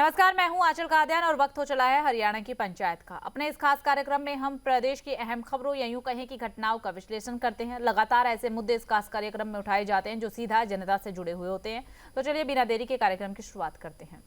नमस्कार, मैं हूं आंचल कादियान और वक्त हो चला है हरियाणा की पंचायत का। अपने इस खास कार्यक्रम में हम प्रदेश की अहम खबरों या यूं कहें कि घटनाओं का विश्लेषण करते हैं। लगातार ऐसे मुद्दे इस खास कार्यक्रम में उठाए जाते हैं जो सीधा जनता से जुड़े हुए होते हैं। तो चलिए बिना देरी के कार्यक्रम की शुरुआत करते हैं।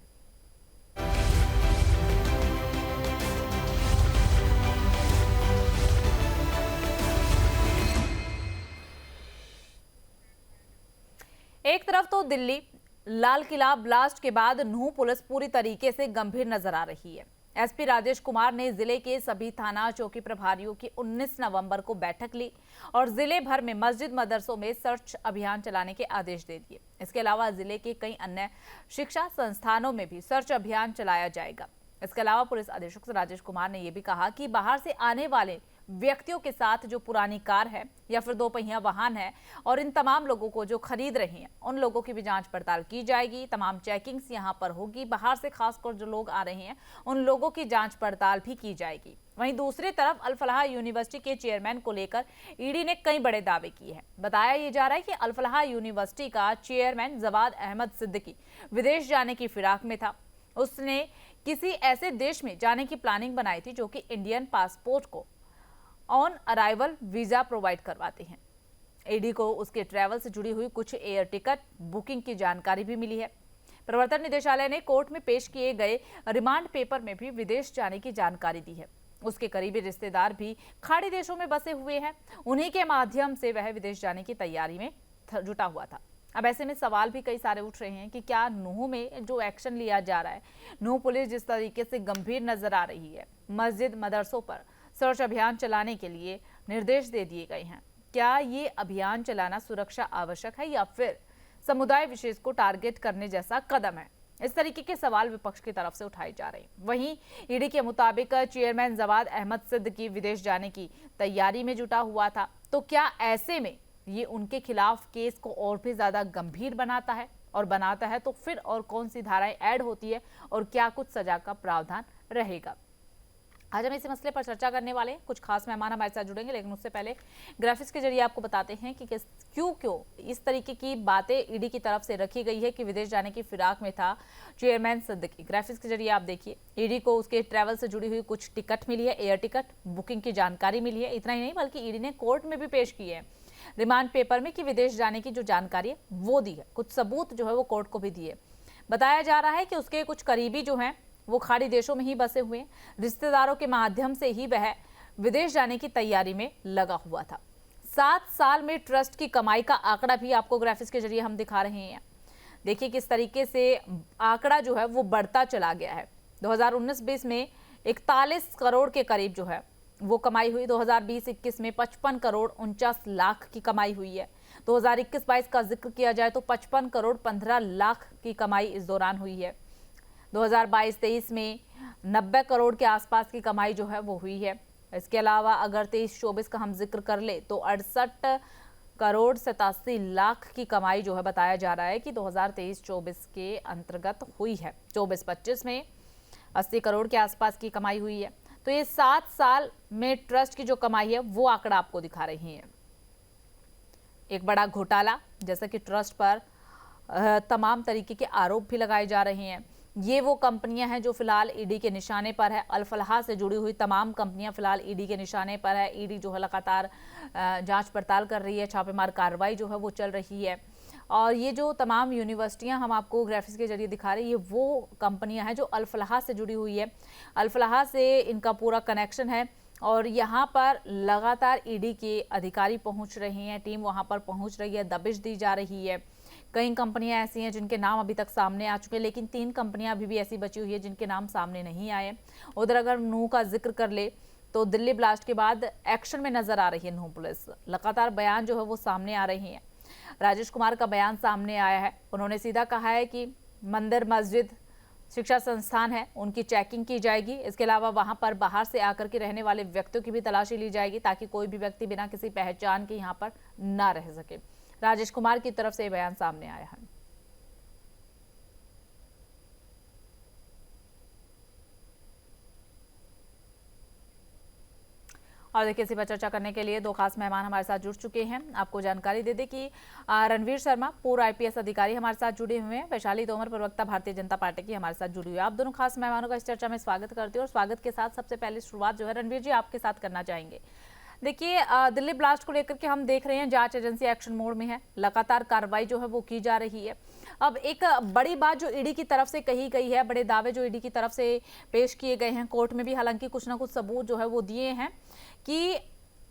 एक तरफ तो दिल्ली लाल किला ब्लास्ट के बाद नूंह पुलिस पूरी तरीके से गंभीर नजर आ रही है। एसपी राजेश कुमार ने जिले के सभी थाना चौकी प्रभारियों की 19 नवंबर को बैठक ली और जिले भर में मस्जिद मदरसों में सर्च अभियान चलाने के आदेश दे दिए। इसके अलावा जिले के कई अन्य शिक्षा संस्थानों में भी सर्च अभियान चलाया जाएगा। इसके अलावा पुलिस अधीक्षक राजेश कुमार ने यह भी कहा कि बाहर से आने वाले व्यक्तियों के साथ जो पुरानी कार है या फिर दो पहिया वाहन है और इन तमाम लोगों को जो खरीद रहे हैं उन लोगों की भी जांच पड़ताल की जाएगी। तमाम चेकिंग्स यहां पर होगी। बाहर से खासकर जो लोग आ रहे हैं उन लोगों की जांच पड़ताल भी की जाएगी। वहीं दूसरी तरफ अल फलाह यूनिवर्सिटी के चेयरमैन को लेकर ईडी ने कई बड़े दावे किए हैं। बताया यह जा रहा है कि अल फलाह यूनिवर्सिटी का चेयरमैन जवाद अहमद सिद्दीकी विदेश जाने की फिराक में था। उसने किसी ऐसे देश में जाने की प्लानिंग बनाई थी जो कि इंडियन पासपोर्ट को ऑन अराइवल वीजा प्रोवाइड करवाते हैं। ईडी को उसके ट्रैवल से जुड़ी हुई कुछ एयर टिकट बुकिंग की जानकारी भी मिली है। प्रवर्तन निदेशालय ने कोर्ट में पेश किए गए रिमांड पेपर में भी विदेश जाने की जानकारी दी है। उसके करीबी रिश्तेदार भी खाड़ी देशों में बसे हुए हैं। उन्हीं के माध्यम से वह विदेश जाने की तैयारी में जुटा हुआ था। अब ऐसे में सवाल भी कई सारे उठ रहे हैं कि क्या नूंह में जो एक्शन लिया जा रहा है, नूंह पुलिस जिस तरीके से गंभीर नजर आ रही है, मस्जिद मदरसों पर सर्च अभियान चलाने के लिए निर्देश दे दिए गए हैं, क्या ये अभियान चलाना सुरक्षा आवश्यक है या फिर समुदाय विशेष को टारगेट करने जैसा कदम है? इस तरीके के सवाल विपक्ष की तरफ से उठाए जा रहे हैं। वहीं ईडी के मुताबिक चेयरमैन जवाद अहमद सिद्दीकी विदेश जाने की तैयारी में जुटा हुआ था, तो क्या ऐसे में ये उनके खिलाफ केस को और भी ज्यादा गंभीर बनाता है? और बनाता है तो फिर और कौन सी धाराएं ऐड होती है और क्या कुछ सजा का प्रावधान रहेगा? आज हम इसी मसले पर चर्चा करने वाले हैं। कुछ खास मेहमान हमारे साथ जुड़ेंगे, लेकिन उससे पहले ग्राफिक्स के जरिए आपको बताते हैं कि क्यों इस तरीके की बातें ईडी की तरफ से रखी गई है कि विदेश जाने की फिराक में था चेयरमैन सिद्दीकी। ग्राफिक्स के जरिए आप देखिए, ईडी को उसके ट्रैवल से जुड़ी हुई कुछ टिकट मिली है, एयर टिकट बुकिंग की जानकारी मिली है। इतना ही नहीं बल्कि ईडी ने कोर्ट में भी पेश की है रिमांड पेपर में कि विदेश जाने की जो जानकारी है वो दी है। कुछ सबूत जो है वो कोर्ट को भी दिए। बताया जा रहा है कि उसके कुछ करीबी जो हैं वो खाड़ी देशों में ही बसे हुए हैं। रिश्तेदारों के माध्यम से ही वह विदेश जाने की तैयारी में लगा हुआ था। 7 साल में ट्रस्ट की कमाई का आंकड़ा भी आपको ग्राफिक्स के जरिए हम दिखा रहे हैं। देखिए किस तरीके से आंकड़ा जो है वो बढ़ता चला गया है। 2019-20 में 41 करोड़ के करीब जो है वो कमाई हुई। 2020-21 में 55 करोड़ 49 लाख की कमाई हुई है। 2021-22 का जिक्र किया जाए तो 55 करोड़ 15 लाख की कमाई इस दौरान हुई है। 2022-23 में 90 करोड़ के आसपास की कमाई जो है वो हुई है। इसके अलावा अगर 23-24 का हम जिक्र कर ले तो 68 करोड़ 87 लाख की कमाई जो है बताया जा रहा है कि 2023-24 के अंतर्गत हुई है। 24-25 में 80 करोड़ के आसपास की कमाई हुई है। तो ये 7 साल में ट्रस्ट की जो कमाई है वो आंकड़ा आपको दिखा रही है। एक बड़ा घोटाला, जैसा कि ट्रस्ट पर तमाम तरीके के आरोप भी लगाए जा रहे हैं। ये वो कंपनियां हैं जो फिलहाल ईडी के निशाने पर है। अल फलाह से जुड़ी हुई तमाम कंपनियां फिलहाल ईडी के निशाने पर है। ईडी जो है लगातार जांच पड़ताल कर रही है, छापेमार कार्रवाई जो है वो चल रही है। और ये जो तमाम यूनिवर्सिटियां हम आपको ग्राफिक्स के जरिए दिखा रहे हैं, ये वो कंपनियां हैं जो अल फलाह से जुड़ी हुई है। अल फलाह से इनका पूरा कनेक्शन है और यहाँ पर लगातार ईडी के अधिकारी पहुंच रहे हैं, टीम वहां पर पहुंच रही है, दबिश दी जा रही है। कई कंपनियां ऐसी हैं जिनके नाम अभी तक सामने आ चुके हैं, लेकिन 3 कंपनियां अभी भी ऐसी बची हुई है जिनके नाम सामने नहीं आए। उधर अगर नूंह का जिक्र कर ले तो दिल्ली ब्लास्ट के बाद एक्शन में नजर आ रही है नूंह पुलिस। लगातार बयान जो है वो सामने आ रहे हैं। राजेश कुमार का बयान सामने आया है। उन्होंने सीधा कहा है कि मंदिर, मस्जिद, शिक्षा संस्थान है, उनकी चेकिंग की जाएगी। इसके अलावा वहां पर बाहर से आकर के रहने वाले व्यक्तियों की भी तलाशी ली जाएगी ताकि कोई भी व्यक्ति बिना किसी पहचान के यहाँ पर ना रह सके। राजेश कुमार की तरफ से बयान सामने आया है। और देखिए, इसी पर चर्चा करने के लिए दो खास मेहमान हमारे साथ जुड़ चुके हैं। आपको जानकारी दे दें कि रणवीर शर्मा पूर्व आईपीएस अधिकारी हमारे साथ जुड़े हुए हैं, वैशाली तोमर प्रवक्ता भारतीय जनता पार्टी की हमारे साथ जुड़ी हुई है। आप दोनों खास मेहमानों का इस चर्चा में स्वागत करते हैं और स्वागत के साथ सबसे पहले शुरुआत जो है रणवीर जी आपके साथ करना चाहेंगे। देखिए, दिल्ली ब्लास्ट को लेकर के हम देख रहे हैं जांच एजेंसी एक्शन मोड में है, लगातार कार्रवाई जो है वो की जा रही है। अब एक बड़ी बात जो ईडी की तरफ से कही गई है, बड़े दावे जो ईडी की तरफ से पेश किए गए हैं कोर्ट में भी, हालांकि कुछ ना कुछ सबूत जो है वो दिए हैं कि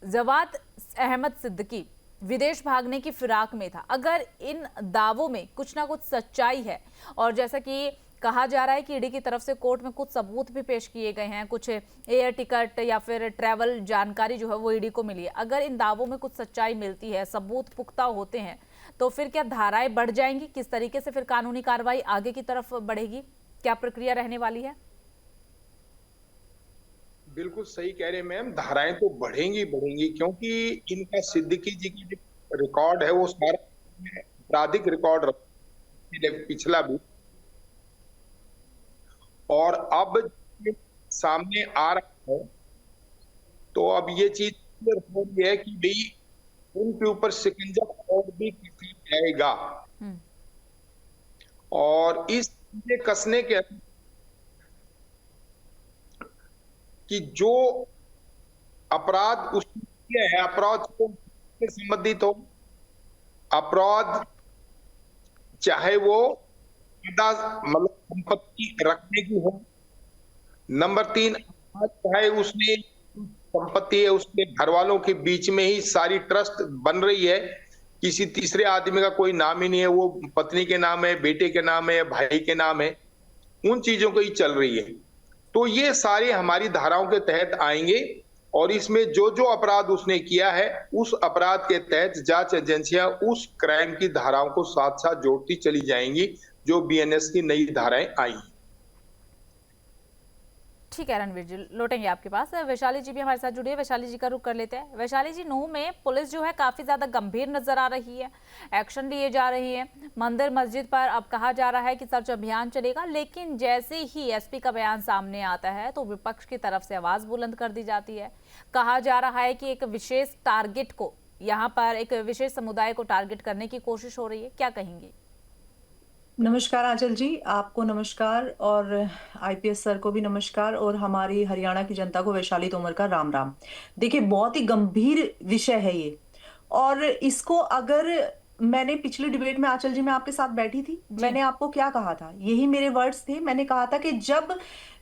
जवाद अहमद सिद्दीकी विदेश भागने की फिराक में था। अगर इन दावों में कुछ ना कुछ सच्चाई है, और जैसा कि कहा जा रहा है कि ईडी की तरफ से कोर्ट में कुछ सबूत भी पेश किए गए हैं, कुछ एयर टिकट या फिर ट्रैवल जानकारी जो है वो ईडी को मिली है। अगर इन दावों में कुछ सच्चाई मिलती है, सबूत पुख्ता होते हैं, तो फिर क्या धाराएं बढ़ जाएंगी? किस तरीके से फिर कानूनी कार्रवाई आगे की तरफ बढ़ेगी? क्या प्रक्रिया रहने वाली है? बिल्कुल सही कह रहे हैं मैम, धाराएं तो बढ़ेंगी क्योंकि इनका सिद्दीकी जी की जो रिकॉर्ड है वो सारा आपराधिक रिकॉर्ड पिछला भी, और अब सामने आ रहा है तो अब ये चीज क्लियर हो रही है कि भाई उनके ऊपर शिकंजा और भी कसा जाएगा। और इस कसने के कि जो अपराध उसने किया है, अपराध से संबंधित हो, अपराध चाहे वो मतलब संपत्ति रखने की हो, नंबर 3 चाहे उसने संपत्ति है उसके घर वालों के बीच में ही सारी ट्रस्ट बन रही है, किसी तीसरे आदमी का कोई नाम ही नहीं है, वो पत्नी के नाम है, बेटे के नाम है, भाई के नाम है, उन चीजों को ही चल रही है। तो ये सारे हमारी धाराओं के तहत आएंगे और इसमें जो जो अपराध उसने किया है उस अपराध के तहत जांच एजेंसियां उस क्राइम की धाराओं को साथ साथ जोड़ती चली जाएंगी जो बीएनएस की नई धाराएं आई। ठीक है रणवीर जी, लौटेंगे आपके पास। वैशाली जी भी हमारे साथ जुड़ी है, वैशाली जी का रुख कर लेते हैं। वैशाली जी, नूंह में पुलिस जो है काफी ज्यादा गंभीर नजर आ रही है, एक्शन लिए जा रही है। मंदिर मस्जिद पर अब कहा जा रहा है कि सर्च अभियान चलेगा, लेकिन जैसे ही एसपी का बयान सामने आता है तो विपक्ष की तरफ से आवाज बुलंद कर दी जाती है। कहा जा रहा है कि एक विशेष टारगेट को, यहाँ पर एक विशेष समुदाय को टारगेट करने की कोशिश हो रही है। क्या कहेंगी? नमस्कार आंचल जी, आपको नमस्कार और आईपीएस सर को भी नमस्कार और हमारी हरियाणा की जनता को वैशाली तोमर का राम राम। देखिए, बहुत ही गंभीर विषय है ये, और इसको अगर मैंने पिछली डिबेट में आंचल जी मैं आपके साथ बैठी थी, मैंने आपको क्या कहा था, यही मेरे वर्ड्स थे। मैंने कहा था कि जब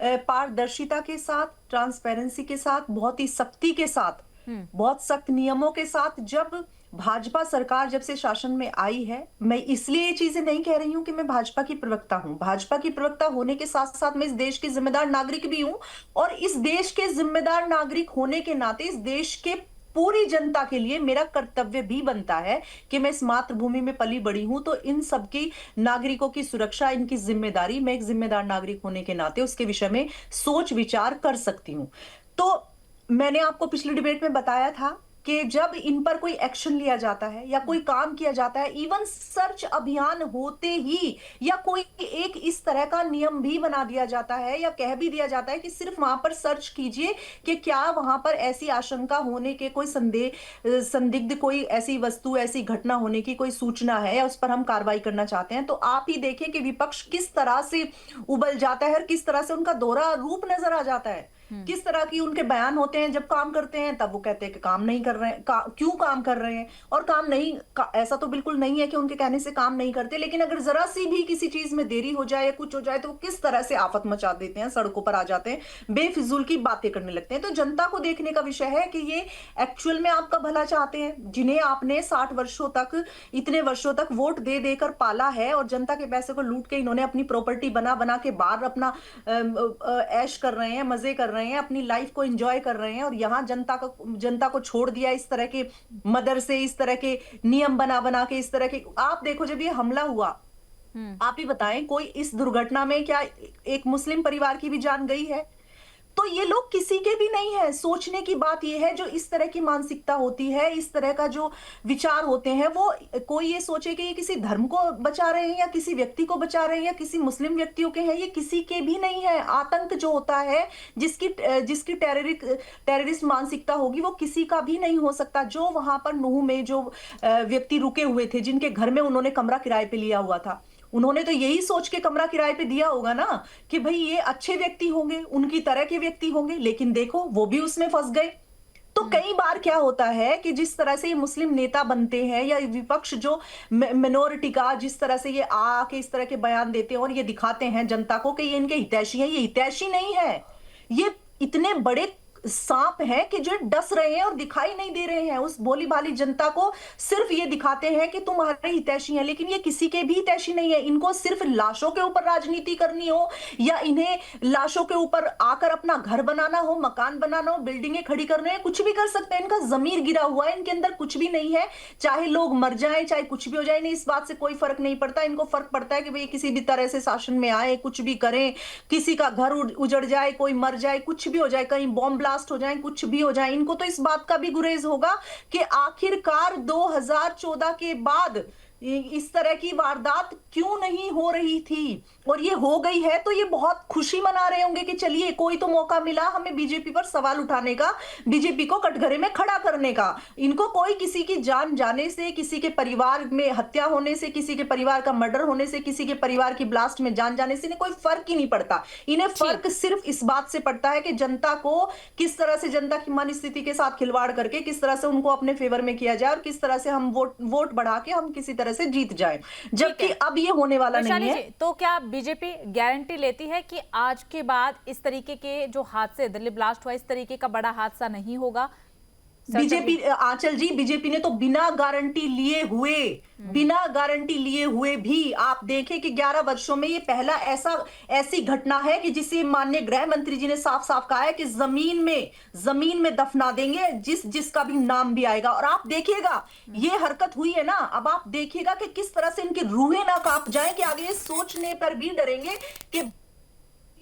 पारदर्शिता के साथ, ट्रांसपेरेंसी के साथ, बहुत ही सख्ती के साथ, बहुत सख्त नियमों के साथ जब भाजपा सरकार जब से शासन में आई है, मैं इसलिए ये चीजें नहीं कह रही हूं कि मैं भाजपा की प्रवक्ता हूं। भाजपा की प्रवक्ता होने के साथ साथ मैं इस देश की जिम्मेदार नागरिक भी हूं, और इस देश के जिम्मेदार नागरिक होने के नाते इस देश के पूरी जनता के लिए मेरा कर्तव्य भी बनता है कि मैं इस मातृभूमि में पली बड़ी हूं, तो इन सबकी नागरिकों की सुरक्षा, इनकी जिम्मेदारी, मैं एक जिम्मेदार नागरिक होने के नाते उसके विषय में सोच विचार कर सकती हूं। तो मैंने आपको पिछली डिबेट में बताया था कि जब इन पर कोई एक्शन लिया जाता है या कोई काम किया जाता है, इवन सर्च अभियान होते ही, या कोई एक इस तरह का नियम भी बना दिया जाता है या कह भी दिया जाता है कि सिर्फ वहां पर सर्च कीजिए कि क्या वहां पर ऐसी आशंका होने के कोई संदिग्ध कोई ऐसी वस्तु, ऐसी घटना होने की कोई सूचना है या उस पर हम कार्रवाई करना चाहते हैं, तो आप ही देखें कि विपक्ष किस तरह से उबल जाता है और किस तरह से उनका दोहरा रूप नजर आ जाता है। किस तरह की उनके बयान होते हैं, जब काम करते हैं तब वो कहते हैं कि काम नहीं कर रहे हैं, क्यों काम कर रहे हैं, और काम नहीं ऐसा तो बिल्कुल नहीं है कि उनके कहने से काम नहीं करते, लेकिन अगर जरा सी भी किसी चीज में देरी हो जाए या कुछ हो जाए तो वो किस तरह से आफत मचा देते हैं, सड़कों पर आ जाते हैं, बेफिजूल की बातें करने लगते हैं। तो जनता को देखने का विषय है कि ये एक्चुअल में आपका भला चाहते हैं, जिन्हें आपने 60 वर्षों तक, इतने वर्षों तक वोट दे देकर पाला है, और जनता के पैसे को लूट के इन्होंने अपनी प्रॉपर्टी बना बना के बाहर अपना ऐश कर रहे हैं, मजे कर रहे हैं, अपनी लाइफ को एंजॉय कर रहे हैं, और यहां जनता को छोड़ दिया इस तरह के मदरसे, इस तरह के नियम बना बना के, इस तरह के। आप देखो, जब ये हमला हुआ, आप ही बताएं, कोई इस दुर्घटना में क्या एक मुस्लिम परिवार की भी जान गई है? तो ये लोग किसी के भी नहीं है। सोचने की बात ये है, जो इस तरह की मानसिकता होती है, इस तरह का जो विचार होते हैं, वो कोई ये सोचे कि ये किसी धर्म को बचा रहे हैं या किसी व्यक्ति को बचा रहे हैं या किसी मुस्लिम व्यक्तियों के हैं, ये किसी के भी नहीं है। आतंक जो होता है, जिसकी टेररिस्ट मानसिकता होगी, वो किसी का भी नहीं हो सकता। जो वहां पर नूह में जो व्यक्ति रुके हुए थे, जिनके घर में उन्होंने कमरा किराए पे लिया हुआ था, उन्होंने तो यही सोच के कमरा किराए पे दिया होगा ना कि भाई ये अच्छे व्यक्ति होंगे, उनकी तरह के व्यक्ति होंगे, लेकिन देखो वो भी उसमें फंस गए। तो कई बार क्या होता है कि जिस तरह से ये मुस्लिम नेता बनते हैं या विपक्ष जो मिनोरिटी का, जिस तरह से ये आके इस तरह के बयान देते हैं और ये दिखाते हैं जनता को कि ये इनके हितैषी हैं, ये हितैषी नहीं है। ये इतने बड़े सांप हैं कि जो डस रहे हैं और दिखाई नहीं दे रहे हैं। उस भोली भाली जनता को सिर्फ ये दिखाते हैं कि तुम्हारे हितैषी हैं, लेकिन ये किसी के भी हितैषी नहीं है। इनको सिर्फ लाशों के ऊपर राजनीति करनी हो या इन्हें लाशों के ऊपर आकर अपना घर बनाना हो, मकान बनाना हो, बिल्डिंगें खड़ी करने हो, कुछ भी कर सकते हैं। इनका जमीर गिरा हुआ है, इनके अंदर कुछ भी नहीं है। चाहे लोग मर जाएं, चाहे कुछ भी हो जाए, नहीं, इस बात से कोई फर्क नहीं पड़ता। इनको फर्क पड़ता है कि भाई किसी भी तरह से शासन में आए, कुछ भी करें, किसी का घर उजड़ जाए, कोई मर जाए, कुछ भी हो जाए, कहीं बॉम्ब ब्लास्ट हो जाए, कुछ भी हो जाए, इनको तो इस बात का भी गुरेज होगा कि आखिरकार 2014 के बाद इस तरह की वारदात क्यों नहीं हो रही थी, और ये हो गई है तो ये बहुत खुशी मना रहे होंगे कि चलिए कोई तो मौका मिला हमें बीजेपी पर सवाल उठाने का, बीजेपी को कटघरे में खड़ा करने का। इनको कोई किसी की जान जाने से, किसी के परिवार में हत्या होने से, किसी के परिवार का मर्डर होने से, किसी के परिवार की ब्लास्ट में जान जाने से इन्हें कोई फर्क ही नहीं पड़ता। इन्हें फर्क सिर्फ इस बात से पड़ता है कि जनता को किस तरह से, जनता की मन स्थिति के साथ खिलवाड़ करके किस तरह से उनको अपने फेवर में किया जाए और किस तरह से हम वोट बढ़ा के हम किसी तरह से जीत जाए, जबकि अब ये होने वाला नहीं है। तो क्या बीजेपी गारंटी लेती है कि आज के बाद इस तरीके के जो हादसे, दिल्ली ब्लास्ट हुआ, इस तरीके का बड़ा हादसा नहीं होगा? बीजेपी, आंचल जी, बीजेपी ने तो बिना गारंटी लिए हुए भी आप देखें कि 11 वर्षों में ये पहला ऐसी घटना है कि जिसे माननीय गृह मंत्री जी ने साफ साफ कहा है कि जमीन में दफना देंगे जिसका भी नाम भी आएगा। और आप देखिएगा ये हरकत हुई है ना, अब आप देखिएगा कि किस तरह से इनकी रूहें ना कांप जाएं कि आगे ये सोचने पर भी डरेंगे कि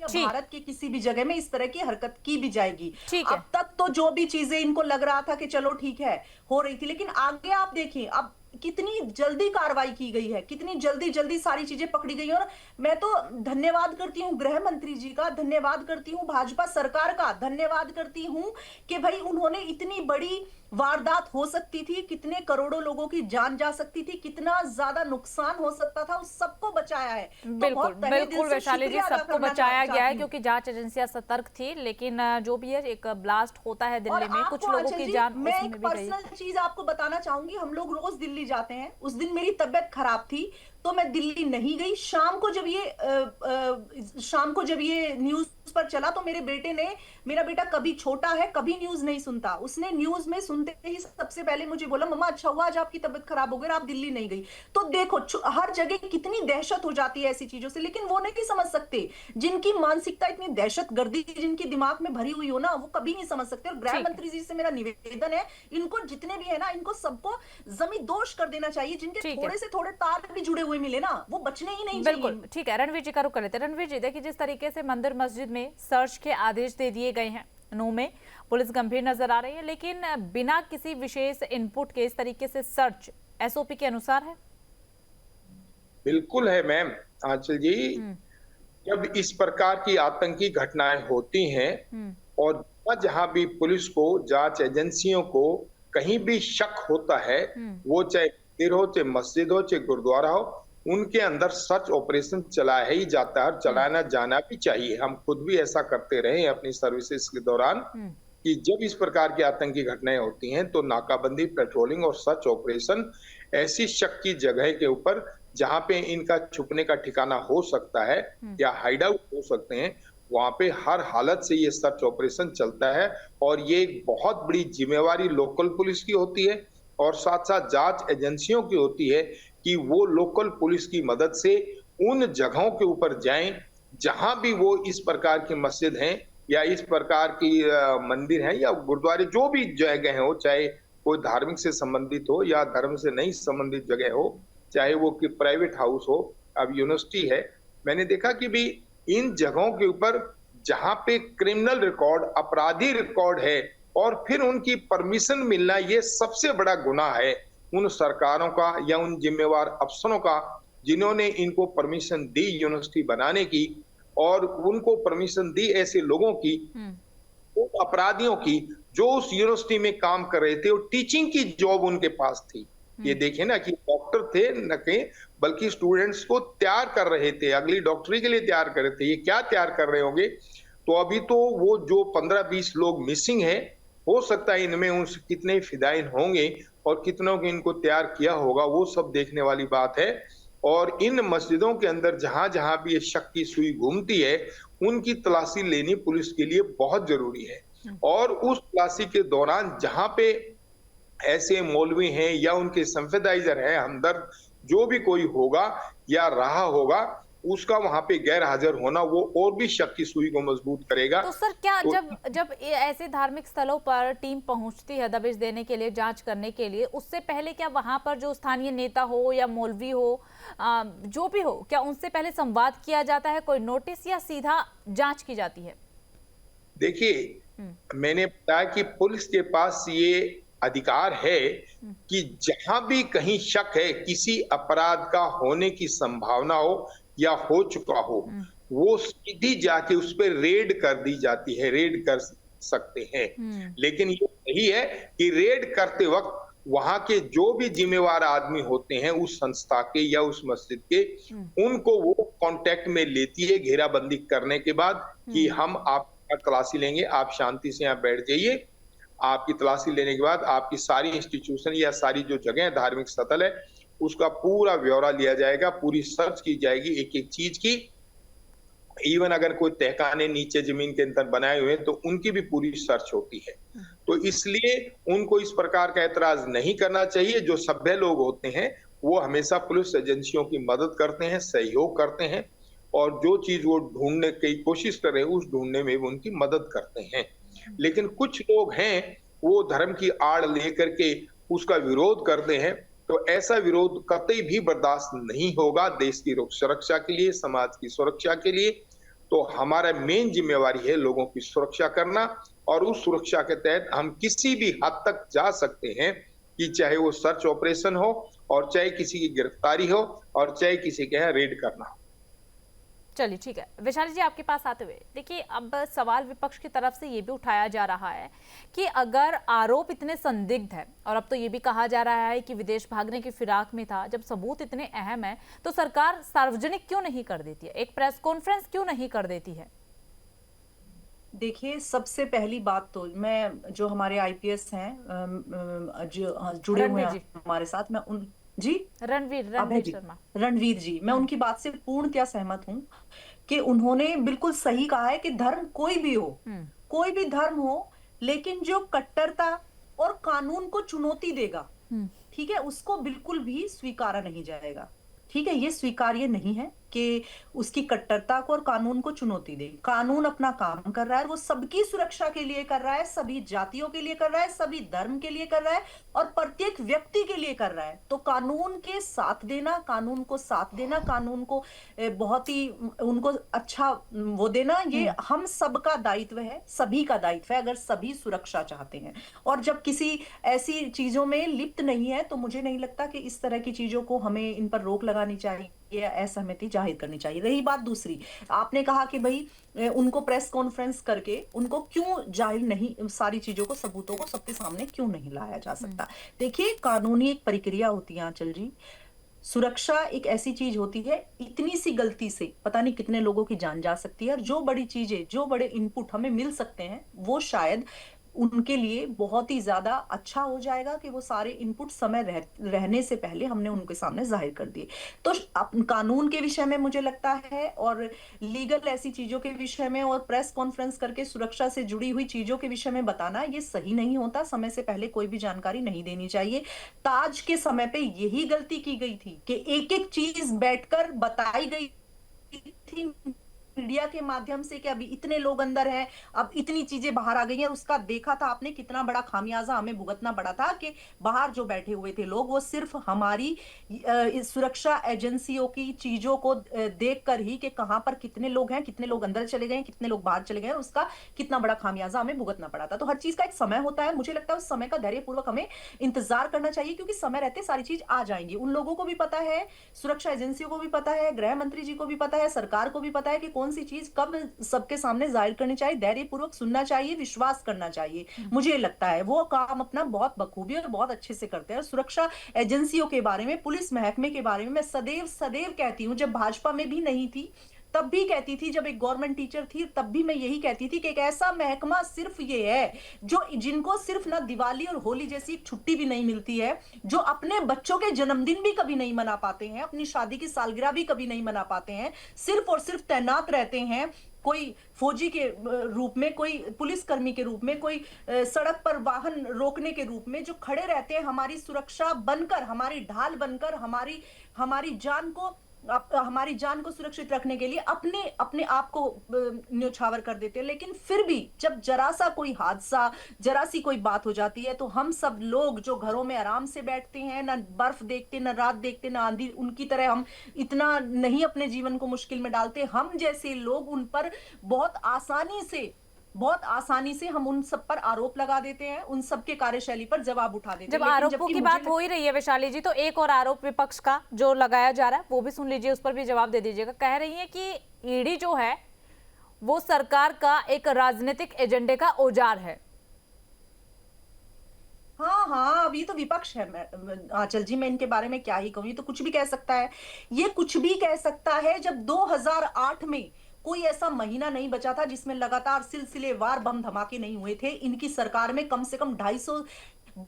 भारत के किसी भी जगह में इस तरह की हरकत की भी जाएगी। अब तक तो जो भी चीजें इनको लग रहा था कि चलो ठीक है हो रही थी, लेकिन आगे आप देखिए अब कितनी जल्दी कार्रवाई की गई है, कितनी जल्दी सारी चीजें पकड़ी गई। और मैं तो धन्यवाद करती हूँ गृह मंत्री जी का, धन्यवाद करती हूँ भाजपा सरकार का, धन्यवाद करती हूँ कि भाई उन्होंने इतनी बड़ी वारदात हो सकती थी, कितने करोड़ों लोगों की जान जा सकती थी, कितना ज्यादा नुकसान हो सकता था, उस सबको बचाया है। बिल्कुल बिल्कुल वैशाली जी, सबको बचाया गया है क्योंकि जांच एजेंसियां सतर्क थी। लेकिन जो भी है, एक ब्लास्ट होता है दिल्ली में, कुछ लोगों की जान मैं एक पर्सनल चीज आपको बताना चाहूंगी। हम लोग रोज दिल्ली जाते हैं, उस दिन मेरी तबियत खराब थी तो मैं दिल्ली नहीं गई। शाम को जब ये न्यूज पर चला तो मेरे बेटे ने, मेरा बेटा कभी छोटा है, कभी न्यूज नहीं सुनता, उसने न्यूज में सुनते ही सबसे पहले मुझे बोला, मम्मा अच्छा हुआ आज आपकी तबीयत खराब हो गई, आप दिल्ली नहीं गई। तो देखो हर जगह कितनी दहशत हो जाती है ऐसी चीजों से, लेकिन वो नहीं समझ सकते। जिनकी मानसिकता इतनी दहशतगर्दी जिनके दिमाग में भरी हुई हो ना, वो कभी नहीं समझ सकते। और गृह मंत्री जी से मेरा निवेदन है, इनको जितने भी है ना, इनको सबको जमीन दोष कर देना चाहिए। जिनके थोड़े से थोड़े तार भी जुड़े हुए मिले ना, वो बचने ही नहीं चाहिए। बिल्कुल ठीक है, रणवीर जी का रुख कर लेते हैं। रणवीर जी देखिए, जिस तरीके से मंदिर मस्जिद में सर्च के आदेश दे दिए गए हैं, नूह में पुलिस गंभीर नजर आ रही है, लेकिन बिना किसी विशेष इनपुट के इस तरीके से सर्च एसओपी के अनुसार है? बिल्कुल है मैम। आंचल जी, जब इस प्रकार की आतंकी घटनाएं होती हैं और जहां भी पुलिस को, जांच एजेंसियों को कहीं भी शक होता है, वो चाहे मंदिर हो, चाहे मस्जिद हो, चाहे गुरुद्वारा हो, उनके अंदर सर्च ऑपरेशन चलाया ही जाता है और चलाना जाना भी चाहिए। हम खुद भी ऐसा करते रहे अपनी सर्विसेज के दौरान कि जब इस प्रकार की आतंकी घटनाएं होती हैं तो नाकाबंदी, पेट्रोलिंग और सर्च ऑपरेशन ऐसी शक की जगह के ऊपर जहां पे इनका छुपने का ठिकाना हो सकता है या हाइड आउट हो सकते हैं, वहां पे हर हालत से ये सर्च ऑपरेशन चलता है। और ये एक बहुत बड़ी जिम्मेवारी लोकल पुलिस की होती है और साथ साथ जांच एजेंसियों की होती है कि वो लोकल पुलिस की मदद से उन जगहों के ऊपर जाएं जहां भी वो इस प्रकार की मस्जिद हैं या इस प्रकार की मंदिर हैं या गुरुद्वारे, जो भी जगह हो, चाहे कोई धार्मिक से संबंधित हो या धर्म से नहीं संबंधित जगह हो, चाहे वो कि प्राइवेट हाउस हो, अब यूनिवर्सिटी है। मैंने देखा कि भी इन जगहों के ऊपर जहां पे क्रिमिनल रिकॉर्ड, अपराधी रिकॉर्ड है और फिर उनकी परमिशन मिलना, ये सबसे बड़ा गुनाह है उन सरकारों का या उन जिम्मेवार अफसरों का जिन्होंने इनको परमिशन दी यूनिवर्सिटी बनाने की, और उनको परमिशन दी ऐसे लोगों की, उन अपराधियों की जो उस यूनिवर्सिटी में काम कर रहे थे और टीचिंग की जॉब उनके पास थी। ये देखिए ना कि डॉक्टर थे न कि, बल्कि स्टूडेंट्स को तैयार कर रहे थे, अगली डॉक्टरी के लिए तैयार कर रहे थे। ये क्या तैयार कर रहे होंगे? तो अभी तो वो जो 15-20 लोग मिसिंग है, हो सकता है इनमें उन कितने फिदायीन होंगे और कितनों को इनको तैयार किया होगा, वो सब देखने वाली बात है। और इन मस्जिदों के अंदर जहां-जहां भी ये शक की सुई घूमती है, उनकी तलाशी लेनी पुलिस के लिए बहुत जरूरी है। और उस तलाशी के दौरान जहां पे ऐसे मौलवी हैं या उनके सिंपैथाइजर हैं, हमदर्द जो भी कोई होगा या रहा होगा, उसका वहां पे गैर हाजिर होना वो और भी शक की सुई को मजबूत करेगा। तो सर क्या तो जब जब ऐसे धार्मिक स्थलों पर टीम पहुंचती है दबिश देने के लिए, जांच करने के लिए, उससे पहले क्या वहां पर जो स्थानीय नेता हो या मौलवी हो, जो भी हो, क्या उनसे पहले संवाद किया जाता है, कोई नोटिस, या सीधा जांच की जाती है? देखिए, मैंने बताया कि पुलिस के पास ये अधिकार है कि जहां भी कहीं शक है, किसी अपराध का होने की संभावना हो या हो चुका हो, वो सीधी जाके उस पर रेड कर दी जाती है, रेड कर सकते हैं। लेकिन ये सही है कि रेड करते वक्त वहां के जो भी जिम्मेवार आदमी होते हैं उस संस्था के या उस मस्जिद के, उनको वो कांटेक्ट में लेती है घेराबंदी करने के बाद कि हम आपका तलाशी लेंगे, आप शांति से यहाँ बैठ जाइए। आपकी तलाशी लेने के बाद आपकी सारी इंस्टीट्यूशन या सारी जो जगह धार्मिक स्थल है, उसका पूरा ब्यौरा लिया जाएगा, पूरी सर्च की जाएगी एक-एक चीज की। इवन अगर कोई तहखाने नीचे जमीन के अंदर बनाए हुए हैं तो उनकी भी पूरी सर्च होती है। तो इसलिए उनको इस प्रकार का ऐतराज नहीं करना चाहिए। जो सभ्य लोग होते हैं वो हमेशा पुलिस एजेंसियों की मदद करते हैं, सहयोग करते हैं, और जो चीज वो ढूंढने की कोशिश कर रहे हैं उस ढूंढने में वो उनकी मदद करते हैं। लेकिन कुछ लोग हैं वो धर्म की आड़ लेकर के उसका विरोध करते हैं, तो ऐसा विरोध कतई भी बर्दाश्त नहीं होगा। देश की सुरक्षा के लिए, समाज की सुरक्षा के लिए तो हमारा मेन जिम्मेवारी है लोगों की सुरक्षा करना, और उस सुरक्षा के तहत हम किसी भी हद तक जा सकते हैं कि चाहे वो सर्च ऑपरेशन हो, और चाहे किसी की गिरफ्तारी हो, और चाहे किसी के यहाँ रेड करना हो। चलिए ठीक है, वैशाली जी आपके पास आते हुए देखिए, अब सवाल विपक्ष की तरफ से ये भी उठाया जा रहा है कि अगर आरोप इतने संदिग्ध है, और अब तो ये भी कहा जा रहा है कि विदेश भागने की फिराक में था, जब सबूत इतने अहम है तो सरकार सार्वजनिक क्यों नहीं कर देती है, एक प्रेस कॉन्फ्रेंस क्यों नहीं कर देती है? देखिए, सबसे पहली बात तो मैं, जो हमारे आईपीएस हैं जो जुड़े हुए हैं हमारे साथ, मैं उन जी रणवीर शर्मा, रणवीर जी, मैं उनकी बात से पूर्णतया सहमत हूं कि उन्होंने बिल्कुल सही कहा है कि धर्म कोई भी हो, कोई भी धर्म हो, लेकिन जो कट्टरता और कानून को चुनौती देगा, ठीक है, उसको बिल्कुल भी स्वीकारा नहीं जाएगा। ठीक है, ये स्वीकार्य नहीं है कि उसकी कट्टरता को और कानून को चुनौती दे। कानून अपना काम कर रहा है, वो सबकी सुरक्षा के लिए कर रहा है, सभी जातियों के लिए कर रहा है, सभी धर्म के लिए कर रहा है, और प्रत्येक व्यक्ति के लिए कर रहा है। तो कानून के साथ देना, कानून को साथ देना, कानून को बहुत ही उनको अच्छा वो देना, ये हम सबका दायित्व है, सभी का दायित्व है, अगर सभी सुरक्षा चाहते हैं। और जब किसी ऐसी चीजों में लिप्त नहीं है तो मुझे नहीं लगता कि इस तरह की चीजों को हमें इन पर रोक लगानी चाहिए, असहमति जाहिर करनी चाहिए। रही बात दूसरी, आपने कहा कि भाई उनको प्रेस कॉन्फ्रेंस करके उनको क्यों जाहिर नहीं, सारी चीजों को, सबूतों को सबके सामने क्यों नहीं लाया जा सकता? देखिए, कानूनी एक प्रक्रिया होती है आंचल जी, सुरक्षा एक ऐसी चीज होती है, इतनी सी गलती से पता नहीं कितने लोगों की जान जा सकती है, और जो बड़ी चीजें, जो बड़े इनपुट हमें मिल सकते हैं, वो शायद उनके लिए बहुत ही ज्यादा अच्छा हो जाएगा कि वो सारे इनपुट समय रहने से पहले हमने उनके सामने जाहिर कर दिए। तो कानून के विषय में मुझे लगता है, और लीगल ऐसी चीजों के विषय में, और प्रेस कॉन्फ्रेंस करके सुरक्षा से जुड़ी हुई चीजों के विषय में बताना ये सही नहीं होता। समय से पहले कोई भी जानकारी नहीं देनी चाहिए। ताज के समय पे यही गलती की गई थी कि एक एक चीज बैठकर बताई गई थी मीडिया के माध्यम से कि अभी इतने लोग अंदर हैं, अब इतनी चीजें बाहर आ गई हैं, उसका देखा था आपने कितना बड़ा खामियाजा हमें भुगतना पड़ा था कि बाहर जो बैठे हुए थे लोग वो सिर्फ हमारी इस सुरक्षा एजेंसियों की चीजों को देख कर ही कि कहां पर कितने लोग हैं, कितने लोग अंदर चले गए हैं, कितने लोग बाहर चले गए हैं, उसका कितना बड़ा खामियाजा हमें भुगतना पड़ा था। तो हर चीज का एक समय होता है, मुझे लगता है उस समय का धैर्यपूर्वक हमें इंतजार करना चाहिए, क्योंकि समय रहते सारी चीज आ जाएंगी। उन लोगों को भी पता है, सुरक्षा एजेंसियों को भी पता है, गृह मंत्री जी को भी पता है, सरकार को भी पता है कि कौन सी चीज कब सबके सामने जाहिर करनी चाहिए, धैर्यपूर्वक सुनना चाहिए, विश्वास करना चाहिए। मुझे लगता है वो काम अपना बहुत बखूबी और बहुत अच्छे से करते हैं। सुरक्षा एजेंसियों के बारे में, पुलिस महकमे के बारे में मैं सदैव सदैव कहती हूं, जब भाजपा में भी नहीं थी तब भी कहती थी, जब एक गवर्नमेंट टीचर थी तब भी मैं यही कहती थी कि एक ऐसा महकमा सिर्फ ये है जो जिनको सिर्फ ना दिवाली और होली जैसी एक छुट्टी भी नहीं मिलती है, जो अपने बच्चों के जन्मदिन भी कभी नहीं मना पाते हैं, अपनी शादी की सालगिरह भी कभी नहीं मना पाते हैं, सिर्फ और सिर्फ तैनात रहते हैं, कोई फौजी के रूप में, कोई पुलिसकर्मी के रूप में, कोई सड़क पर वाहन रोकने के रूप में, जो खड़े रहते हैं हमारी सुरक्षा बनकर, हमारी ढाल बनकर, हमारी जान को हमारी जान को सुरक्षित रखने के लिए अपने अपने आप को न्योछावर कर देते हैं। लेकिन फिर भी जब जरा सा कोई हादसा, जरा सी कोई बात हो जाती है तो हम सब लोग जो घरों में आराम से बैठते हैं, ना बर्फ देखते, ना रात देखते, ना आंधी, उनकी तरह हम इतना नहीं अपने जीवन को मुश्किल में डालते। हम जैसे लोग उन पर बहुत आसानी से हम उन सब पर आरोप लगा देते हैं, उन सब के कार्यशैली पर जवाब उठा देते हैं। जब आरोपों की बात हो ही रही है वैशाली जी, तो एक और आरोप विपक्ष का जो लगाया जा रहा है वो भी सुन लीजिए, उस पर भी जवाब दे दीजिएगा। कह रही है कि ईडी जो है वो सरकार का एक राजनीतिक एजेंडे का औजार है। हाँ, अभी तो विपक्ष है। आंचल जी, मैं इनके बारे में क्या ही कहूँ, ये तो कुछ भी कह सकता है। ये कुछ भी कह सकता है। जब 2008 में कोई ऐसा महीना नहीं बचा था जिसमें लगातार सिलसिलेवार बम धमाके नहीं हुए थे। इनकी सरकार में कम से कम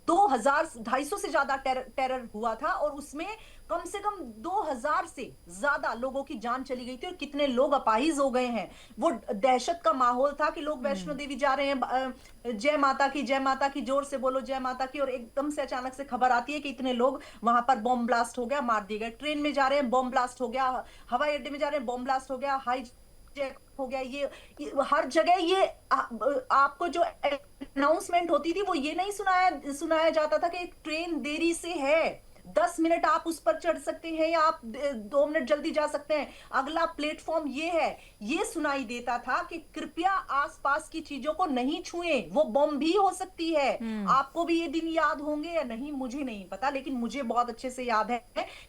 2,500 से ज्यादा टेरर हुआ था, और उसमें कम से कम 2000 से ज्यादा लोगों की जान चली गई थी, और कितने लोग अपाहिज हो गए हैं। वो दहशत का माहौल था कि लोग वैष्णो देवी जा रहे हैं, जय माता की, जय माता की, जोर से बोलो जय माता की, और एकदम से अचानक से खबर आती है कि इतने लोग वहां पर बॉम्ब ब्लास्ट हो गया, मार दिए गए। ट्रेन में जा रहे हैं, बॉम्ब ब्लास्ट हो गया। हवाई अड्डे में जा रहे हैं, बॉम्ब ब्लास्ट हो गया, हाई हो गया। ये हर जगह ये आपको जो अनाउंसमेंट होती थी वो ये नहीं सुनाया जाता था कि एक ट्रेन देरी से है, 10 मिनट आप उस पर चढ़ सकते हैं या आप 2 मिनट जल्दी जा सकते हैं, अगला प्लेटफॉर्म ये है। ये सुनाई देता था कि कृपया आसपास की चीजों को नहीं छुएं, वो बम भी हो सकती है। आपको भी ये दिन याद होंगे या नहीं मुझे नहीं पता, लेकिन मुझे बहुत अच्छे से याद है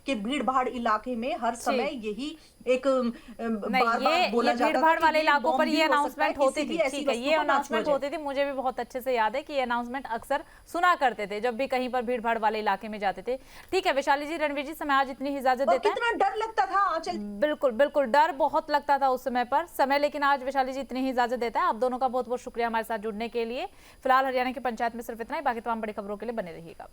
कि भीड़ भाड़ इलाके में हर समय यही एक बार बोला जाता था। भीड़ भाड़ वाले इलाकों पर ये अनाउंसमेंट होती थी, ठीक है, ये अनाउंसमेंट होती थी। मुझे भी बहुत अच्छे से याद है कि ये अनाउंसमेंट अक्सर सुना करते थे जब भी कहीं पर भीड़ भाड़ वाले इलाके में जाते थे। ठीक है वैशाली जी, रणवीर जी, समय आज इतनी ही इजाजत देता है। कितना डर लगता था आंचल। बिल्कुल बिल्कुल, डर बहुत लगता था उस समय पर समय, लेकिन आज वैशाली जी इतनी ही इजाजत देता है। आप दोनों का बहुत बहुत शुक्रिया हमारे साथ जुड़ने के लिए। फिलहाल हरियाणा की पंचायत में सिर्फ इतना ही, बाकी तमाम बड़ी खबरों के लिए बने रहिएगा।